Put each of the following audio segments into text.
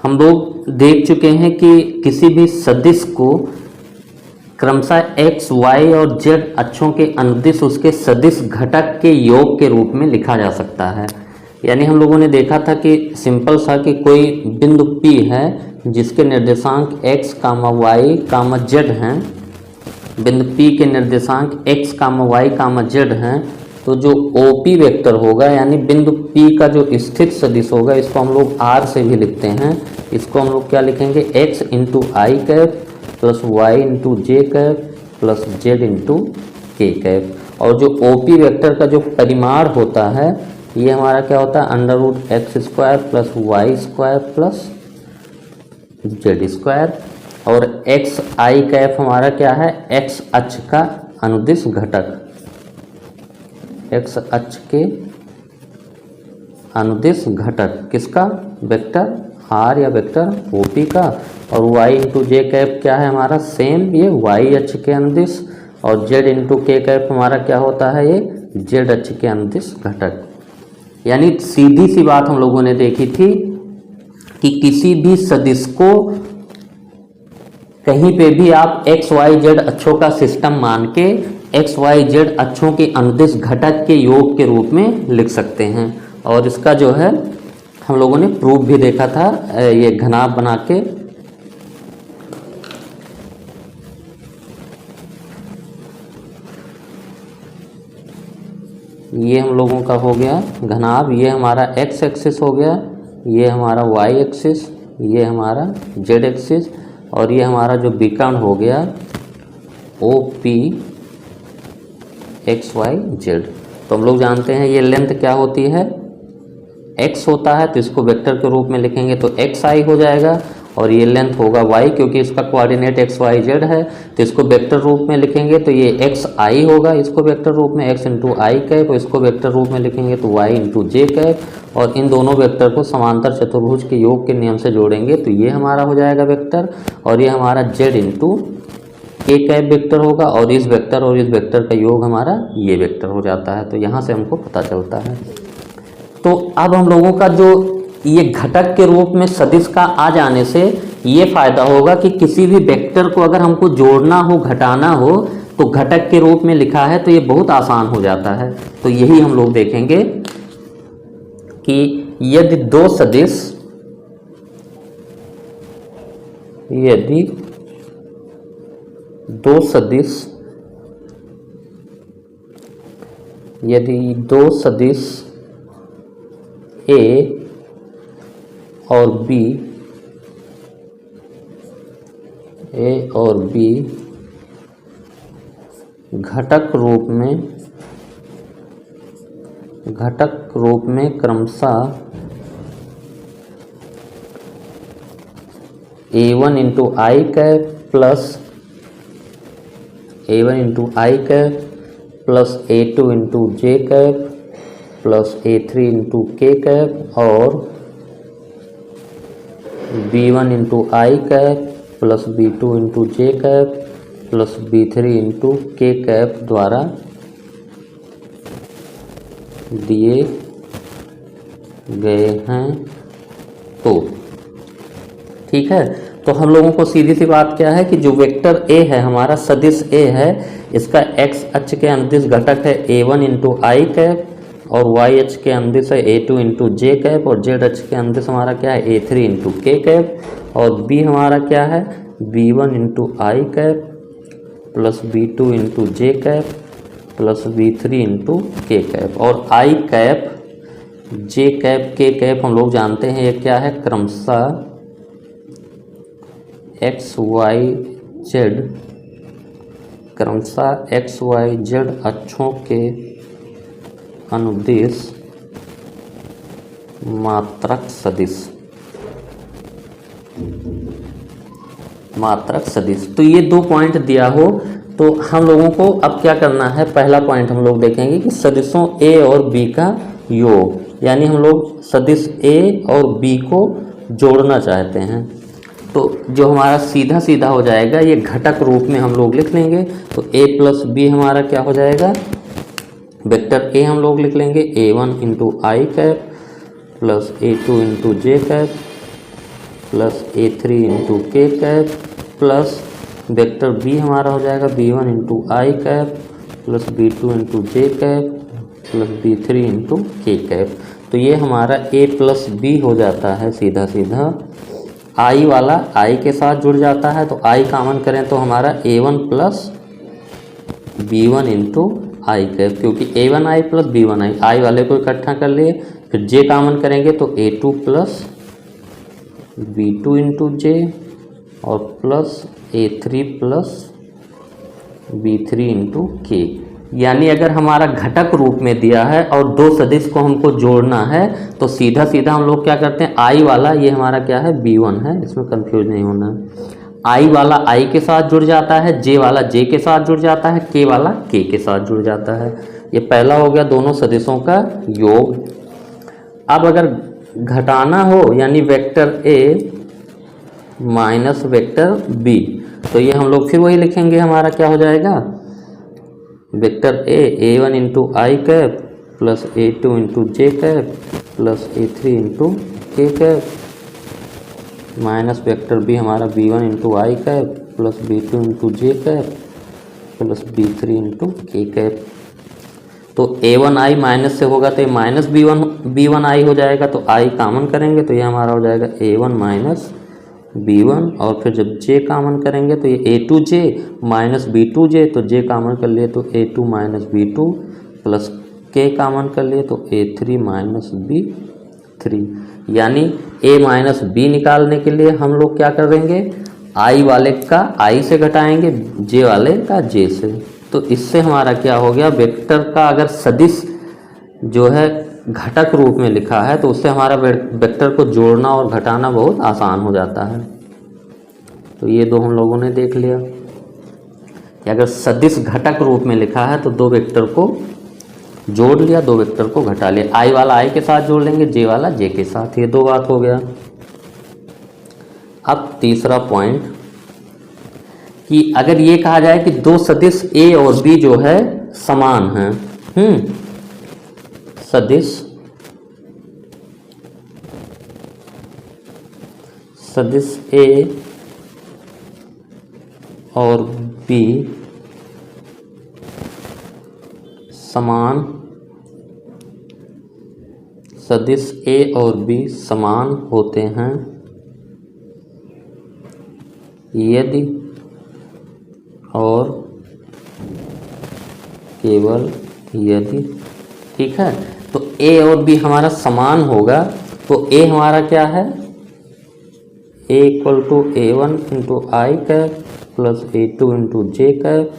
हम लोग देख चुके हैं कि किसी भी सदिश को क्रमशः x, y और z अक्षों के अनुदिश उसके सदिश घटक के योग के रूप में लिखा जा सकता है। यानी हम लोगों ने देखा था कि सिंपल सा कि कोई बिंदु P है जिसके निर्देशांक x, y, z हैं। बिंदु P के निर्देशांक x, y, z हैं। तो जो OP वेक्टर होगा यानी बिंदु P का जो स्थित सदिश होगा इसको हम लोग R से भी लिखते हैं। इसको हम लोग क्या लिखेंगे, x इंटू आई कैप प्लस वाई इंटू जे कैप प्लस जेड इंटू के कैप। और जो OP वेक्टर का जो परिमाण होता है ये हमारा क्या होता है, under root x square plus y square plus z square. और एक्स आई कैप हमारा क्या है, एक्स अक्ष का अनुदिश घटक, एक्स अक्ष के अनुदिश घटक किसका, वेक्टर आर या वेक्टर ओपी का। और वाई इंटू जे कैप क्या है हमारा, सेम ये वाई अक्ष के अनुदिश। और जेड इंटू के कैप हमारा क्या होता है, ये जेड अक्ष के अनुदिश घटक। यानी सीधी सी बात हम लोगों ने देखी थी कि किसी भी सदिश को कहीं पे भी आप एक्स वाई जेड अक्षों का सिस्टम मान के एक्स वाई जेड अक्षों के अनुदिश घटक के योग के रूप में लिख सकते हैं। और इसका जो है हम लोगों ने प्रूफ भी देखा था, ये घनाभ बना के। ये हम लोगों का हो गया घनाभ, ये हमारा एक्स एक्सिस हो गया, ये हमारा वाई एक्सिस, ये हमारा जेड एक्सिस, और ये हमारा जो विकर्ण हो गया O P X Y Z. तो हम लोग जानते हैं ये लेंथ क्या होती है, x होता है तो इसको वेक्टर के रूप में लिखेंगे तो एक्स आई हो जाएगा। और ये लेंथ होगा y क्योंकि इसका कोऑर्डिनेट एक्स वाई जेड है तो इसको वेक्टर रूप में लिखेंगे तो ये एक्स आई होगा, इसको वेक्टर रूप में x इंटू आई कैप, इसको वेक्टर रूप में लिखेंगे तो y इंटू जे कैप। और इन दोनों वेक्टर को समांतर चतुर्भुज के योग के नियम से जोड़ेंगे तो ये हमारा हो जाएगा वेक्टर। और ये हमारा z इंटू के कैप वेक्टर होगा, और इस वेक्टर और इस वेक्टर का योग हमारा ये वेक्टर हो जाता है। तो यहाँ से हमको पता चलता है। तो अब हम लोगों का जो ये घटक के रूप में सदिश का आ जाने से ये फायदा होगा कि किसी भी वेक्टर को अगर हमको जोड़ना हो, घटाना हो, तो घटक के रूप में लिखा है तो ये बहुत आसान हो जाता है। तो यही हम लोग देखेंगे कि यदि दो सदिश A और B घटक रूप में क्रमशः A1 इंटू आई कैप प्लस A2 इंटू जे कैप प्लस A3 इंटू के कैप और B1 इंटू आई कैप प्लस B2 इंटू जे कैप प्लस B3 इंटू के कैप द्वारा दिए गए हैं। तो ठीक है, तो हम लोगों को सीधी सी बात क्या है कि जो वेक्टर A है हमारा सदिश A है, इसका x अक्ष के अनुदिश घटक है A1 इंटू आई कैप और y अक्ष के अनुदिश है A2 इंटू जे कैप और z अक्ष के अनुदिश हमारा क्या है A3 इंटू के कैप। और B हमारा क्या है B1 इंटू आई कैप प्लस B2 इंटू जे कैप प्लस B3 इंटू के कैप। और आई कैप, जे कैप, के कैप हम लोग जानते हैं ये क्या है, क्रमशः एक्स वाई जेड अक्षों के अनुदिश मात्रक सदिश। तो ये दो पॉइंट दिया हो तो हम लोगों को अब क्या करना है, पहला पॉइंट हम लोग देखेंगे कि सदिशों A और B का योग, यानी हम लोग सदिश A और B को जोड़ना चाहते हैं। तो जो हमारा सीधा सीधा हो जाएगा ये घटक रूप में हम लोग लिख लेंगे। तो A प्लस B हमारा क्या हो जाएगा, वेक्टर A हम लोग लिख लेंगे A1 इंटू आई कैप प्लस A2 इंटू जे कैप प्लस A3 इंटू के कैप प्लस वेक्टर बी हमारा हो जाएगा B1 इंटू आई कैप प्लस B2 इंटू जे कैप प्लस B3 इंटू के कैप। तो ये हमारा A प्लस बी हो जाता है सीधा सीधा। आई वाला आई के साथ जुड़ जाता है तो आई कॉमन करें तो हमारा A1 प्लस B1 इंटू आई कैप, क्योंकि A1 आई प्लस B1 आई, आई वाले को इकट्ठा कर लिए। फिर जे कॉमन करेंगे तो A2 प्लस B2 इंटू जे और plus A3 plus B3 into के। यानी अगर हमारा घटक रूप में दिया है और दो सदिश को हमको जोड़ना है तो सीधा सीधा हम लोग क्या करते हैं, आई वाला ये हमारा क्या है B1 है, इसमें कंफ्यूज नहीं होना है। आई वाला आई के साथ जुड़ जाता है, जे वाला जे के साथ जुड़ जाता है, के वाला के के साथ जुड़ जाता है। ये पहला हो गया दोनों सदिशों का योग। अब अगर घटाना हो यानी vector A minus vector B, तो ये हम लोग फिर वही लिखेंगे, हमारा क्या हो जाएगा वेक्टर A1 इंटू आई कैप प्लस A2 इंटू जे कैप प्लस A3 इंटू के कैप माइनस वेक्टर बी हमारा B1 इंटू आई कैप प्लस B2 इंटू जे कैप प्लस B3 इंटू के कैप। तो A1 आई माइनस से होगा तो ये माइनस B1 आई हो जाएगा, तो आई कॉमन करेंगे तो ये हमारा हो जाएगा A1 माइनस B1 और फिर जब J कॉमन करेंगे तो ये A2J माइनस B2J, तो J कॉमन कर लिए तो A2 minus B2 plus K common कर लिए तो A3 माइनस B3। यानी A माइनस B निकालने के लिए हम लोग क्या करेंगे, I वाले का I से घटाएंगे, J वाले का J से। तो इससे हमारा क्या हो गया, वेक्टर का अगर सदिश जो है घटक रूप में लिखा है तो उससे हमारा वेक्टर को जोड़ना और घटाना बहुत आसान हो जाता है। तो ये दो हम लोगों ने देख लिया कि अगर सदिश घटक रूप में लिखा है तो दो वेक्टर को जोड़ लिया, दो वेक्टर को घटा लिया। आई वाला आई के साथ जोड़ लेंगे, जे वाला जे के साथ, ये दो बात हो गया। अब तीसरा पॉइंट कि अगर ये कहा जाए कि दो सदिश ए और बी जो है समान हैं, सदिश ए और बी समान, सदिश ए और बी समान होते हैं यदि और केवल यदि, ठीक है। तो A और B हमारा समान होगा तो A हमारा क्या है, A equal to A1 into I cap plus A2 into J cap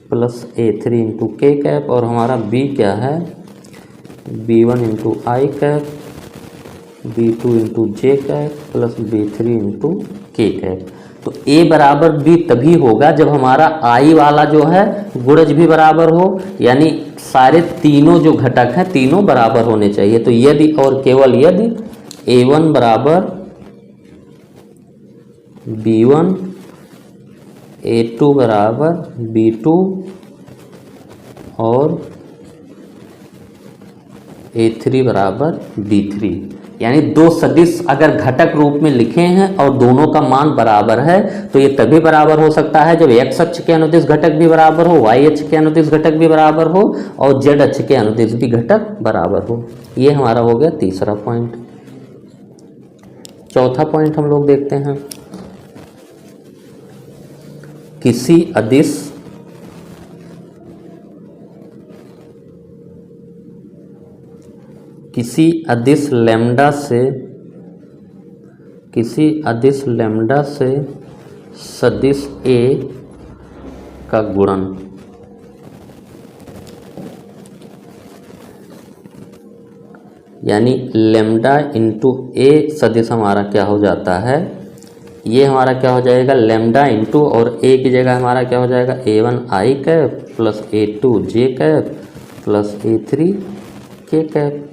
plus A3 into के कैप, और हमारा B क्या है B1 इंटू आई कैप B2 इंटू जे कैप प्लस B3 इंटू के कैप। तो A बराबर B तभी होगा जब हमारा I वाला जो है गुणज भी बराबर हो, यानी सारे तीनों जो घटक हैं तीनों बराबर होने चाहिए। तो यदि और केवल यदि A1 बराबर B1, A2 बराबर B2 और A3 बराबर B3, यानी दो सदिश अगर घटक रूप में लिखे हैं और दोनों का मान बराबर है तो ये तभी बराबर हो सकता है जब x अक्ष के अनुदिश घटक भी बराबर हो, y अक्ष के अनुदिश घटक भी बराबर हो और z अक्ष के अनुदिश भी घटक बराबर हो। ये हमारा हो गया तीसरा पॉइंट। चौथा पॉइंट हम लोग देखते हैं, किसी अदिश लैम्डा से सदिश A का गुणन यानी लैम्डा इंटू A सदिश हमारा क्या हो जाता है, ये हमारा क्या हो जाएगा लैम्डा इंटू, और A की जगह हमारा क्या हो जाएगा A1 आई कैप प्लस A2 जे कैप प्लस A3 के कैप।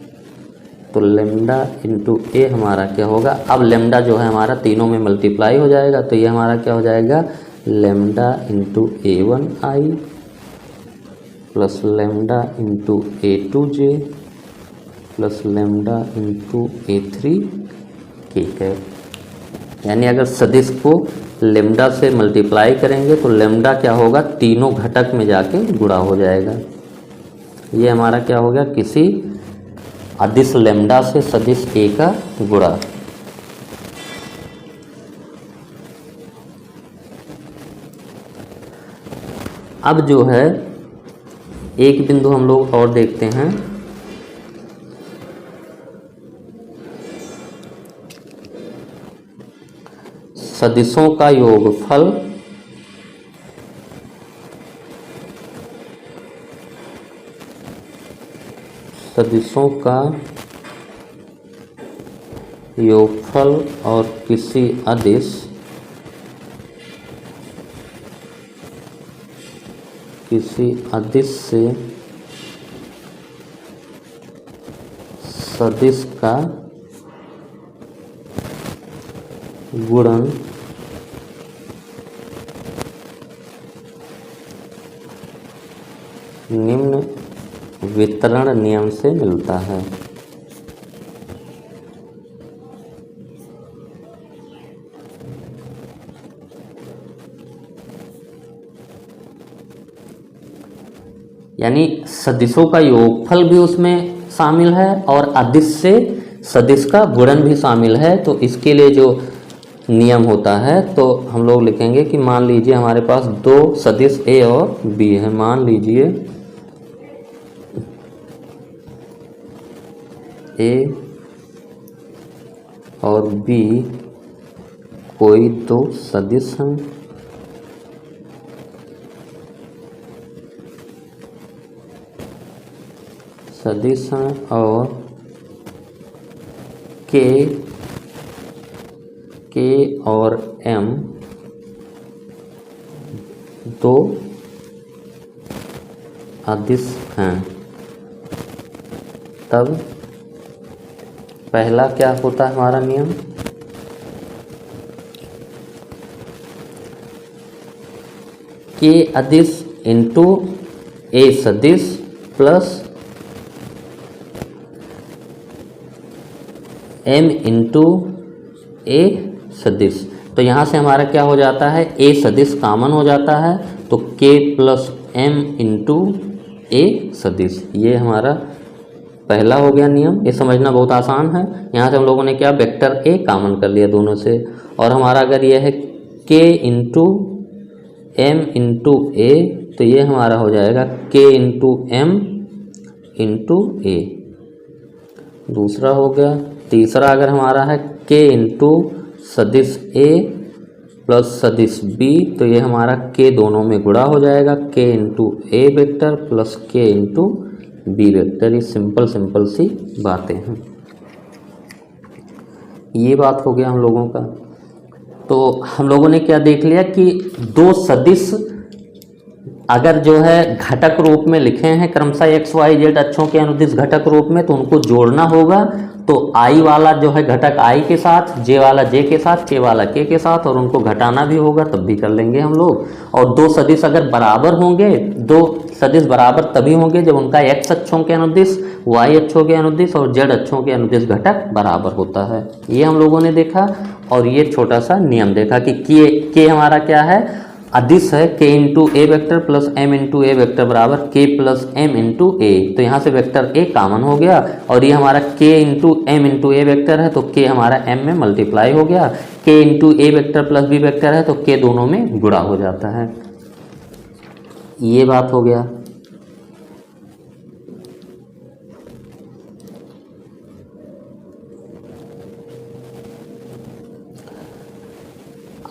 तो लेमडा इंटू ए हमारा क्या होगा, अब लेमडा जो है हमारा तीनों में मल्टीप्लाई हो जाएगा, तो ये हमारा क्या हो जाएगा लेमडा इंटू A1 आई प्लस लेमडा इंटू A2 जे प्लस लेमडा इंटू A3 के कैप। यानी अगर सदिश को लेमडा से मल्टीप्लाई करेंगे तो लेमडा क्या होगा, तीनों घटक में जाके गुणा हो जाएगा। ये हमारा क्या हो गया, किसी अदिश लेमडा से सदिश ए का गुणा। अब जो है एक बिंदु हम लोग और देखते हैं, सदिशों का योगफल सदिशों का योगफल और किसी अदिश से सदिश का गुणन निम्न वितरण नियम से मिलता है। यानी सदिशों का योगफल भी उसमें शामिल है और अदिश से सदिश का गुणन भी शामिल है। तो इसके लिए जो नियम होता है तो हम लोग लिखेंगे कि मान लीजिए हमारे पास दो सदिश ए और बी है। मान लीजिए ए और बी कोई दो सदिश हैं और के और एम दो अदिश हैं। तब पहला क्या होता है हमारा नियम, के अदिश इंटू ए सदिश प्लस m इंटू ए सदिश। तो यहाँ से हमारा क्या हो जाता है, ए सदिश कॉमन हो जाता है तो k प्लस m इंटू ए सदिश। ये हमारा पहला हो गया नियम। ये समझना बहुत आसान है। यहाँ से हम लोगों ने क्या वेक्टर ए कॉमन कर लिया दोनों से, और हमारा अगर यह है k इंटू एम इंटू ए तो ये हमारा हो जाएगा k इंटू एम इंटू ए। दूसरा हो गया। तीसरा अगर हमारा है k इंटू सदिश ए प्लस सदिश बी तो ये हमारा k दोनों में गुणा हो जाएगा, k into A vector plus k into B vector. ये सिंपल सी बातें हैं। ये बात हो गया हम लोगों का। तो हम लोगों ने क्या देख लिया कि दो सदिश अगर जो है घटक रूप में लिखे हैं क्रमशः एक्स वाई जेड अक्षों के अनुदिश घटक रूप में, तो उनको जोड़ना होगा। तो आई वाला जो है घटक आई के साथ, जे वाला जे के साथ, के वाला के के साथ, और उनको घटाना भी होगा तब भी कर लेंगे हम लोग। और दो सदिश अगर बराबर होंगे, दो सदिश बराबर तभी होंगे जब उनका एक्स अक्षों के अनुदिश, वाई अक्षों के अनुदिश और जेड अक्षों के अनुदिश घटक बराबर होता है। ये हम लोगों ने देखा। और ये छोटा सा नियम देखा कि के हमारा क्या है, अदिश है, k into A vector plus M into A vector बराबर k प्लस एम इंटू ए। तो यहाँ से वेक्टर a कॉमन हो गया और ये हमारा k into M into A vector है तो k हमारा m में मल्टीप्लाई हो गया। k into A vector plus b vector है तो k दोनों में गुणा हो जाता है। ये बात हो गया।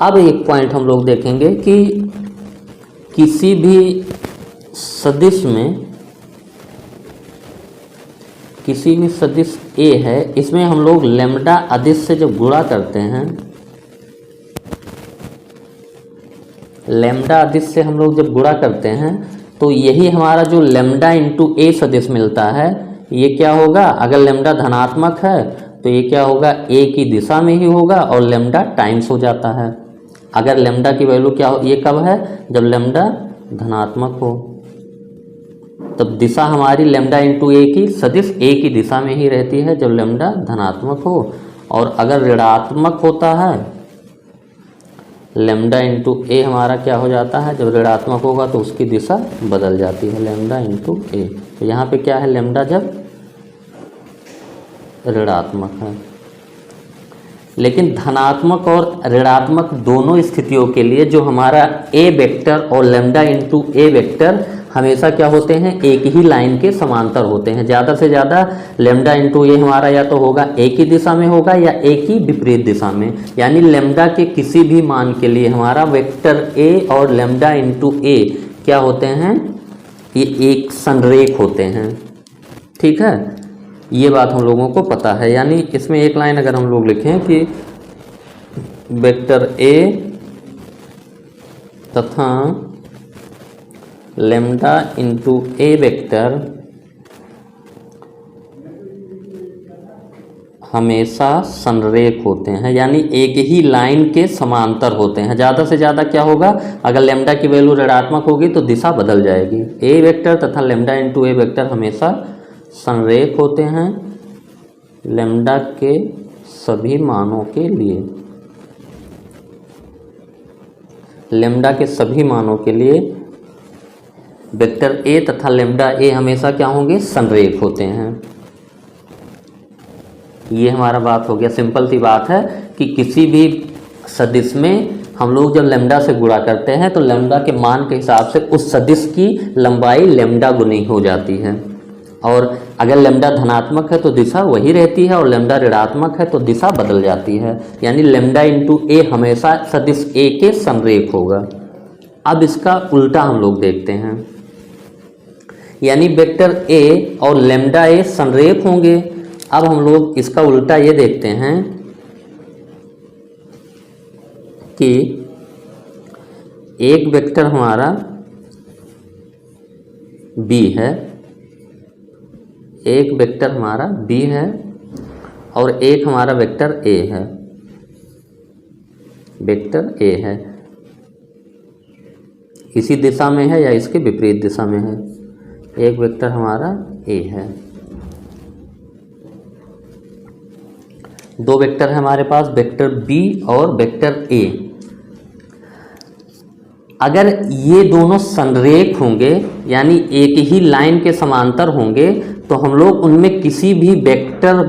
अब एक पॉइंट हम लोग देखेंगे कि किसी भी सदिश A है, इसमें हम लोग लेम्डा अदिश से जब गुणा करते हैं, लेम्डा अदिश से हम लोग जब गुणा करते हैं तो यही हमारा जो लेम्डा इंटू ए सदिश मिलता है, ये क्या होगा, अगर लेम्डा धनात्मक है तो ये क्या होगा, ए की दिशा में ही होगा और लेम्डा टाइम्स हो जाता है। अगर लेम्डा की वैल्यू क्या हो, ये कब है, जब लेम्डा धनात्मक हो, तब दिशा हमारी लेम्डा इंटू ए की सदिश ए की दिशा में ही रहती है जब लेम्डा धनात्मक हो। और अगर ऋणात्मक होता है लेमडा इंटू ए हमारा क्या हो जाता है, जब ऋणात्मक होगा तो उसकी दिशा बदल जाती है, लेमडा इंटू ए। तो यहाँ पे क्या है, लेमडा जब ऋणात्मक है। लेकिन धनात्मक और ऋणात्मक दोनों स्थितियों के लिए जो हमारा ए वेक्टर और लेमडा इंटू ए वेक्टर हमेशा क्या होते हैं, एक ही लाइन के समांतर होते हैं। ज़्यादा से ज़्यादा लेमडा इंटू ए हमारा या तो होगा एक ही दिशा में होगा या एक ही विपरीत दिशा में, यानी लेमडा के किसी भी मान के लिए हमारा वेक्टर ए और लेमडा इंटू ए क्या होते हैं, ये एक संरेख होते हैं। ठीक है, ये बात हम लोगों को पता है। यानी इसमें एक लाइन अगर हम लोग लिखें कि वेक्टर ए तथा लेमडा इंटू ए वेक्टर हमेशा संरेख होते हैं, यानी एक ही लाइन के समांतर होते हैं। ज़्यादा से ज़्यादा क्या होगा, अगर लेमडा की वैल्यू ऋणात्मक होगी तो दिशा बदल जाएगी। ए वेक्टर तथा लेमडा इंटू ए वेक्टर हमेशा संरेख होते हैं लेमडा के सभी मानों के लिए। लेमडा के सभी मानों के लिए वेक्टर ए तथा लेमडा ए हमेशा क्या होंगे, संरेख होते हैं। ये हमारा बात हो गया। सिंपल सी बात है कि किसी भी सदिश में हम लोग जब लेमडा से गुणा करते हैं तो लेमडा के मान के हिसाब से उस सदिश की लंबाई लेमडा गुनी हो जाती है। और अगर लेमडा धनात्मक है तो दिशा वही रहती है और लेमडा ऋणात्मक है तो दिशा बदल जाती है। यानी लेमडा इंटू ए हमेशा सदिश ए के संरेख होगा। अब इसका उल्टा हम लोग देखते हैं, यानी वेक्टर ए और लेमडा ए संरेख होंगे। अब हम लोग इसका उल्टा ये देखते हैं कि एक वेक्टर हमारा बी है, एक वेक्टर हमारा बी है और एक हमारा वेक्टर ए है। वेक्टर ए है, इसी दिशा में है या इसके विपरीत दिशा में है। एक वेक्टर हमारा ए है, दो वेक्टर है हमारे पास, वेक्टर बी और वेक्टर ए। अगर ये दोनों संरेख होंगे यानी एक ही लाइन के समांतर होंगे तो हम लोग उनमें किसी भी वेक्टर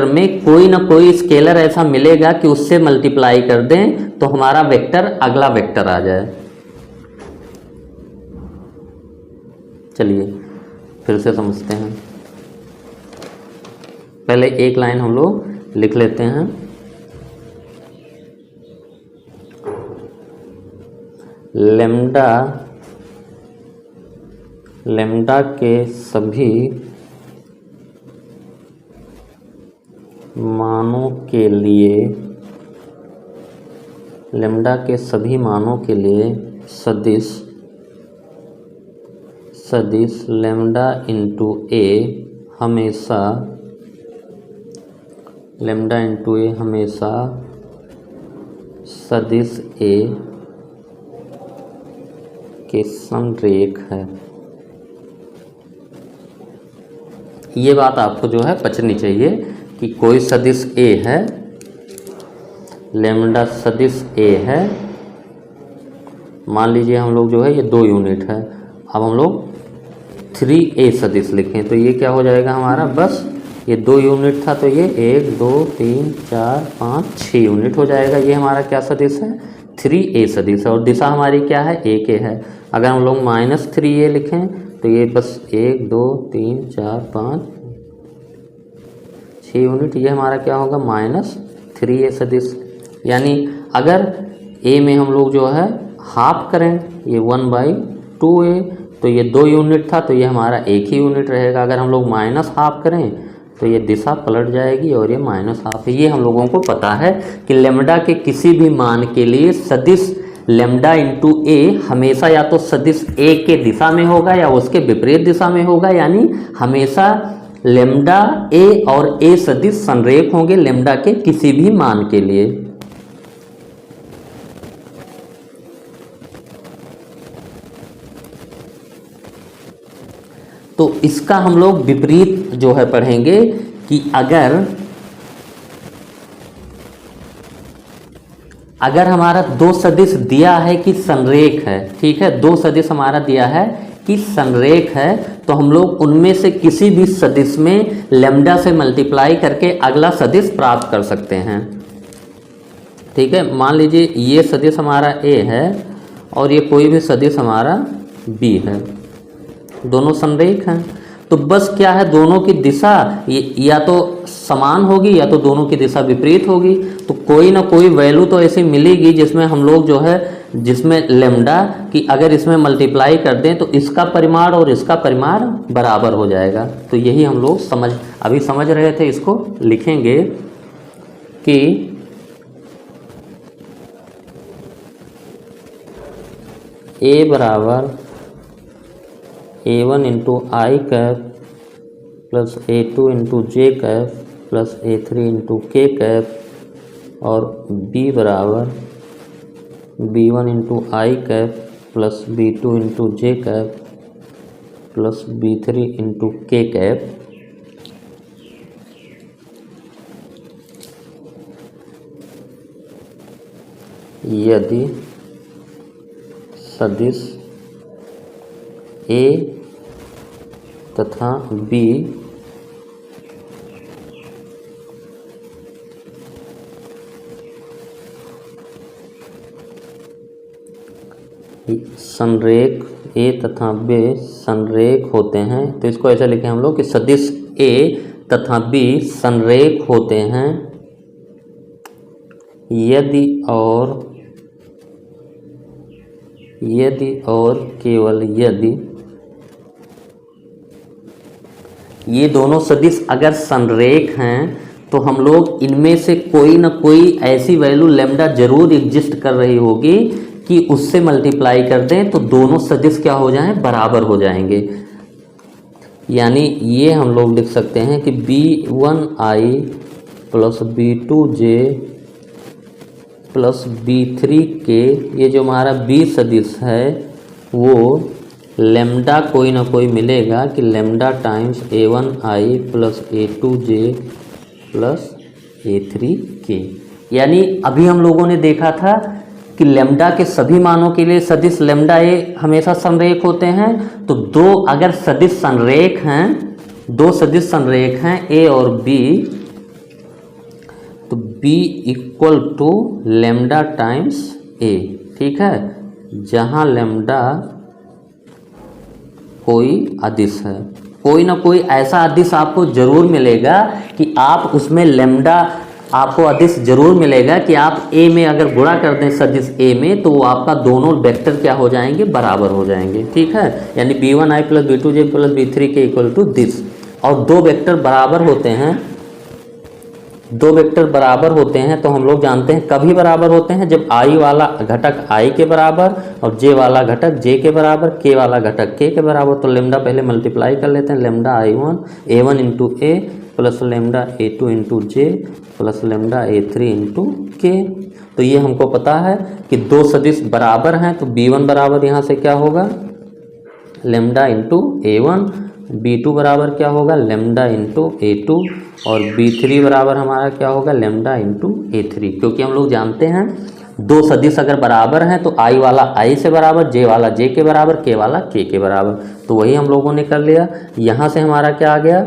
में कोई ना कोई स्केलर ऐसा मिलेगा कि उससे मल्टीप्लाई कर दें तो हमारा वेक्टर अगला वेक्टर आ जाए। चलिए फिर से समझते हैं। पहले एक लाइन हम लोग लिख लेते हैं। लेमडा के सभी मानों के लिए, लेमडा के सभी मानों के लिए सदिश लेमडा इंटू ए हमेशा सदिश ए के संरेख है। ये बात आपको जो है पचनी चाहिए कि कोई सदिश ए है, लेमडा सदिश ए है, मान लीजिए हम लोग जो है ये 2 यूनिट है। अब हम लोग 3a सदिश लिखें तो ये क्या हो जाएगा हमारा, बस ये 2 यूनिट था तो ये 1 2 3 4 5 6 यूनिट हो जाएगा। ये हमारा क्या सदिश है, 3a सदिश है और दिशा हमारी क्या है, a के है। अगर हम लोग -3a लिखें तो ये बस 1 2 3 4 5 6 यूनिट, ये हमारा क्या होगा -3a सदिश। यानी अगर a में हम लोग जो है हाफ करें, ये 1/2a तो ये 2 यूनिट था तो ये हमारा 1 ही यूनिट रहेगा। अगर हम लोग माइनस हाफ करें तो ये दिशा पलट जाएगी और ये -1/2 है। ये हम लोगों को पता है कि लेमडा के किसी भी मान के लिए सदिश लेमडा इंटू ए हमेशा या तो सदिश ए के दिशा में होगा या उसके विपरीत दिशा में होगा। यानी हमेशा लेमडा ए और ए सदिश संरेख होंगे लेमडा के किसी भी मान के लिए। तो इसका हम लोग विपरीत जो है पढ़ेंगे कि अगर हमारा दो सदिश दिया है कि संरेख है, ठीक है, दो सदिश हमारा दिया है कि संरेख है, तो हम लोग उनमें से किसी भी सदिश में लैम्डा से मल्टीप्लाई करके अगला सदिश प्राप्त कर सकते हैं। ठीक है, मान लीजिए ये सदिश हमारा ए है और ये कोई भी सदिश हमारा बी है, दोनों संरेख हैं, तो बस क्या है, दोनों की दिशा या तो समान होगी या तो दोनों की दिशा विपरीत होगी। तो कोई ना कोई वैल्यू तो ऐसी मिलेगी जिसमें हम लोग जो है, जिसमें लेमडा की अगर इसमें मल्टीप्लाई कर दें तो इसका परिमाण और इसका परिमाण बराबर हो जाएगा। तो यही हम लोग अभी समझ रहे थे, इसको लिखेंगे कि ए बराबर A1 इंटू आई कैप प्लस A2 इंटू जे कैप प्लस A3 इंटू के कैप और B बराबर B1 इंटू आई कैप प्लस B2 इंटू जे कैप प्लस B3 इंटू के कैप। यदि सदिश ए तथा बी संरेख ए तथा बी संरेख होते हैं, तो इसको ऐसा लिखें हम लोग कि सदिश ए तथा बी संरेख होते हैं यदि और केवल यदि ये दोनों सदिश अगर संरेख हैं तो हम लोग इनमें से कोई ना कोई ऐसी वैल्यू लैम्डा जरूर एग्जिस्ट कर रही होगी कि उससे मल्टीप्लाई कर दें तो दोनों सदिश क्या हो जाएं, बराबर हो जाएंगे। यानी ये हम लोग लिख सकते हैं कि B1i plus B2j plus B3k, ये जो हमारा B सदिश है वो लेमडा कोई ना कोई मिलेगा कि lambda times A1i plus A2j plus A3k। यानी अभी हम लोगों ने देखा था कि लेमडा के सभी मानों के लिए सदिश लेमडा ए हमेशा संरेख होते हैं। तो दो अगर सदिश संरेख हैं, दो सदिश संरेख हैं ए और बी, तो B equal to lambda times A. ठीक है, जहां लेमडा कोई अदिश है, कोई ना कोई ऐसा अदिश आपको जरूर मिलेगा कि आप उसमें लेमडा आपको अदिश जरूर मिलेगा कि आप ए में अगर गुणा कर दें सदिश ए में तो वो आपका दोनों वेक्टर क्या हो जाएंगे, बराबर हो जाएंगे। ठीक है, यानी B1i plus B2j plus B3k equal to this. और दो वेक्टर बराबर होते हैं, दो वेक्टर बराबर होते हैं तो हम लोग जानते हैं कभी बराबर होते हैं जब i वाला घटक i के बराबर और j वाला घटक j के बराबर, k वाला घटक k के बराबर। तो लेमडा पहले मल्टीप्लाई कर लेते हैं, लेमडा a1 इंटू ए प्लस लेमडा a2 इंटू जे प्लस लेमडा a3 इंटू के। तो ये हमको पता है कि दो सदिश बराबर हैं, तो b1 बराबर यहाँ से क्या होगा, लेमडा इंटू a1, b2 बराबर क्या होगा, लेमडा इंटू a2 और b3 बराबर हमारा क्या होगा, लेमडा इंटू a3। क्योंकि हम लोग जानते हैं दो सदिश अगर बराबर हैं तो i वाला i से बराबर, j वाला j के बराबर, k वाला k के बराबर। तो वही हम लोगों ने कर लिया। यहाँ से हमारा क्या आ गया,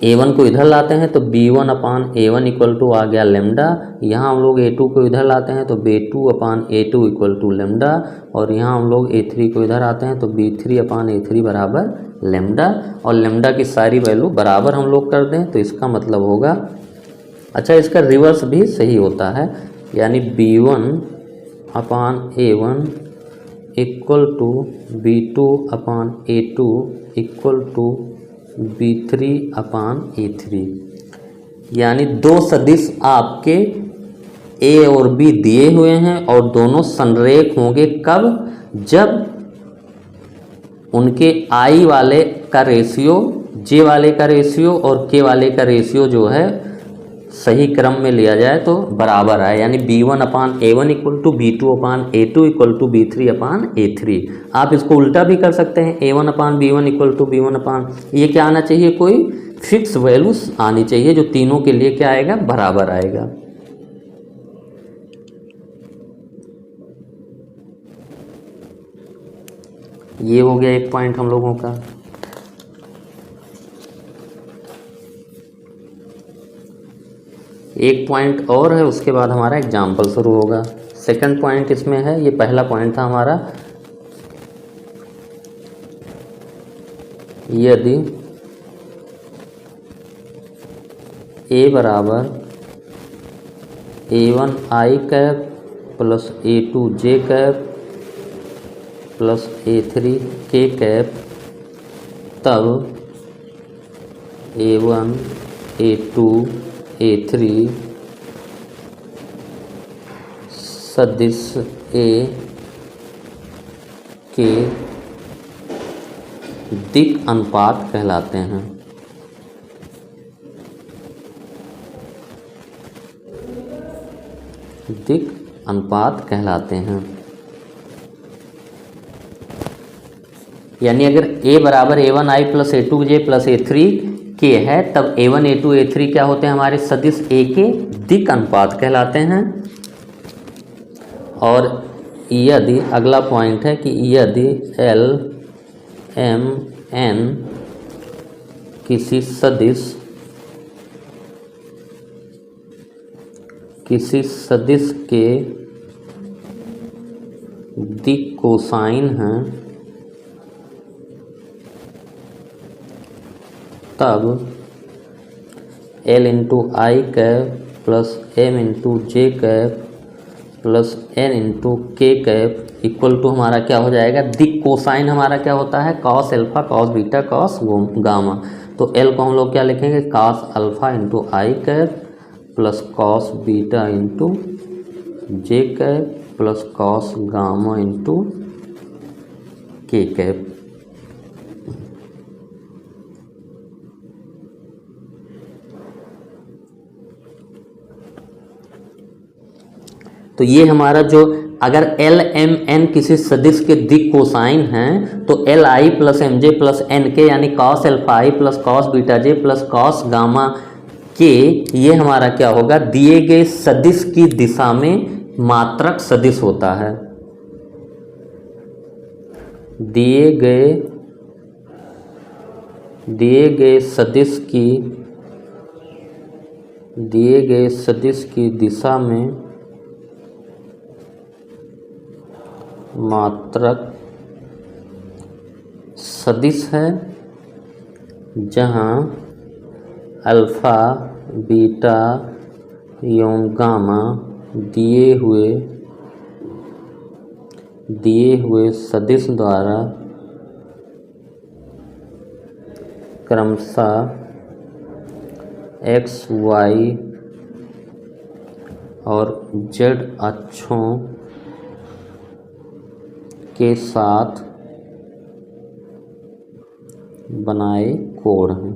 a1 को इधर लाते हैं तो b1 upon a1 equal to आ गया लेमडा। यहाँ हम लोग a2 को इधर लाते हैं तो b2 upon a2 equal to lambda. और यहाँ हम लोग a3 को इधर आते हैं तो b3 अपान a3 बराबर लेमडा। और लेमडा की सारी वैल्यू बराबर हम लोग कर दें तो इसका मतलब होगा, अच्छा इसका रिवर्स भी सही होता है, यानी b1 upon a1 equal to b2 upon a2 equal to B3 upon A3। यानी दो सदिश आपके A और B दिए हुए हैं और दोनों संरेख होंगे कब, जब उनके I वाले का रेशियो, J वाले का रेशियो और K वाले का रेशियो जो है सही क्रम में लिया जाए तो बराबर आए। यानी B1 upon A1 equal to B2 upon A2 equal to B3 upon A3। आप इसको उल्टा भी कर सकते हैं, A1 upon B1 equal to B1 अपान, ये क्या आना चाहिए, कोई फिक्स वैल्यूज आनी चाहिए जो तीनों के लिए क्या आएगा, बराबर आएगा। ये हो गया एक पॉइंट हम लोगों का। एक पॉइंट और है, उसके बाद हमारा एग्जाम्पल शुरू होगा। सेकंड पॉइंट इसमें है, ये पहला पॉइंट था हमारा, यदि ए बराबर A1 I cap plus A2 J cap plus A3 K cap, तब A1 A2 A3 सदिश A के दिक् अनुपात कहलाते हैं। दिक् अनुपात कहलाते हैं। यानी अगर A बराबर A1I plus A2J plus A3 K है, तब A1 A2 A3 क्या होते हैं हमारे सदिश A के दिक् अनुपात कहलाते हैं। और यदि अगला पॉइंट है कि यदि L M N किसी सदिश के दिक् कोसाइन हैं, तब L इंटू आई कैप प्लस M इंटू जे कैप प्लस N इंटू के कैप इक्वल टू हमारा क्या हो जाएगा, दिक् कोसाइन हमारा क्या होता है, cos alpha cos beta cos gamma. तो L को हम लोग क्या लिखेंगे, कॉस अल्फा इंटू आई cap plus cos beta into जे cap plus cos gamma into के कैप। तो ये हमारा जो अगर L M N किसी सदिश के दिक् कोसाइन हैं, तो L I plus m j plus n k यानी cos alpha i plus cos beta j plus cos gamma k, ये हमारा क्या होगा, दिए गए सदिश की दिशा में मात्रक सदिश होता है। दिए गए सदिश की दिशा में मात्रक सदिश है, जहाँ अल्फा बीटा एवं गामा दिए हुए सदिश द्वारा क्रमशः x y और z अक्षों के साथ बनाए कोण हैं।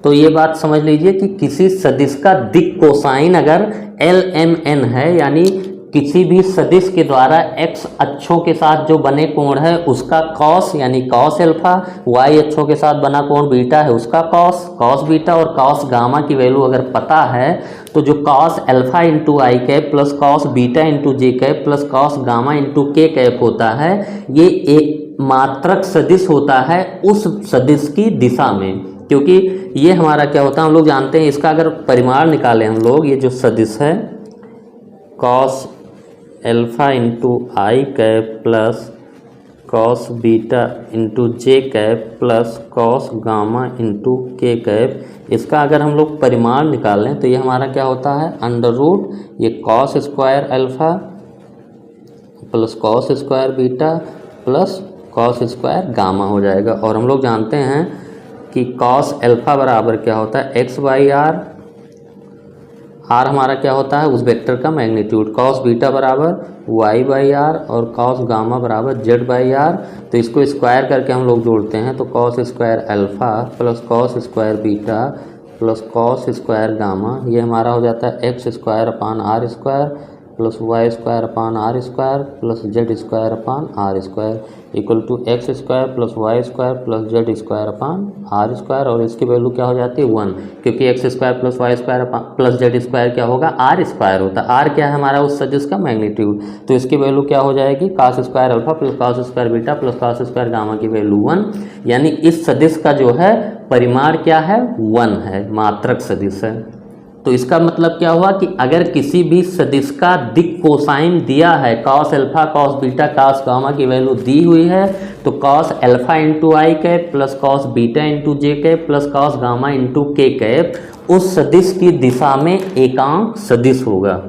तो ये बात समझ लीजिए कि किसी सदिश का दिक् कोसाइन अगर L M N है, यानी किसी भी सदिश के द्वारा x अक्षों के साथ जो बने कोण है उसका कॉस यानी कॉस अल्फा, y अक्षों के साथ बना कोण बीटा है उसका कॉस बीटा, और कॉस गामा की वैल्यू अगर पता है तो जो कॉस अल्फा इंटू आई cap plus cos beta into जे cap plus cos gamma into के कैप होता है, ये एक मात्रक सदिश होता है उस सदिश की दिशा में। क्योंकि ये हमारा क्या होता है, हम लोग जानते हैं, इसका अगर परिमाण निकालें हम लोग, ये जो सदिश है कॉस अल्फा इंटू आई cap plus cos beta into जे cap plus cos gamma into के कैप, इसका अगर हम लोग परिमाण निकालें तो ये हमारा क्या होता है, अंडर रूट ये cos square alpha plus cos square beta plus cos square gamma हो जाएगा। और हम लोग जानते हैं कि कॉस अल्फा बराबर क्या होता है, एक्स बाई आर, आर हमारा क्या होता है उस वेक्टर का मैग्नीट्यूड, कॉस बीटा बराबर वाई बाई आर और कॉस गामा बराबर जेड बाई आर। तो इसको स्क्वायर करके हम लोग जोड़ते हैं तो cos square alpha plus cos square beta plus cos square gamma, ये हमारा हो जाता है x square upon r square plus y square upon r square plus z square upon r square equal to x square plus y square plus z square upon r square, और इसकी value क्या हो जाती है 1, क्योंकि x square plus y square plus z square क्या होगा are square होता है। आर क्या है हमारा उस सदिश का मैग्नीट्यूड, तो इसकी वैल्यू क्या हो जाएगी cos square alpha plus cos square beta plus cos square gamma की वैल्यू 1, यानी इस सदिश का जो है परिमाण क्या है 1 है, मात्रक सदिश है। तो इसका मतलब क्या हुआ कि अगर किसी भी सदिश का दिक कोसाइन दिया है, cos alpha cos beta cos gamma की वैल्यू दी हुई है, तो कॉस अल्फा इंटू आई cap plus cos beta into जे cap plus cos gamma into के कैप उस सदिश की दिशा में एकांक सदिश होगा।